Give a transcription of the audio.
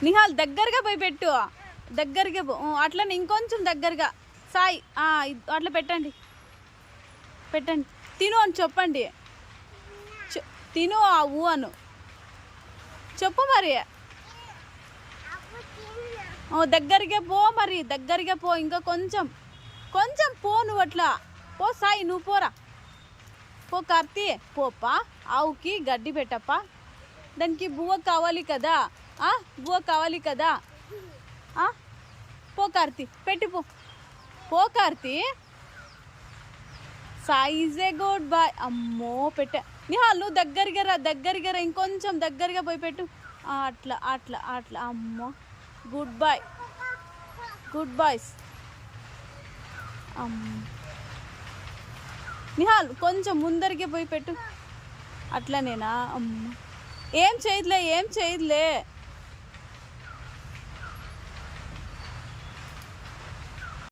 నిహాల్ దగ్గరగా పోయి పెట్టు, దగ్గరగా అట్లనే ఇంకొంచెం దగ్గరగా. సాయి అట్లా పెట్టండి, పెట్టండి. తిను అని చెప్పండి, తిను ఊ అను చెప్పు మరి. దగ్గరగా పో, మరి దగ్గరగా పో, ఇంకా కొంచెం కొంచెం పో. నువ్వు అట్లా పో సాయి, నువ్వు పోరా, పో కార్తీ పోపా. ఆవుకి గడ్డి పెట్టప్పా, దానికి బువ్వ కావాలి కదా, బువ్వ కావాలి కదా. పో కార్తీ, పెట్టి పో, పో కార్తీ. సాయిజే good bye. అమ్మో పెట్టా. నిహాల్ నువ్వు దగ్గరగా రా, దగ్గరగా రా, ఇంకొంచెం దగ్గరగా పోయి పెట్టు. అట్లా అట్లా అట్లా. అమ్మో good bye, good boys. Nihal కొంచెం ముందరికి పోయి పెట్టు. అట్లనేనా? అమ్మ ఏం చేయదులే, ఏం చేయదులే.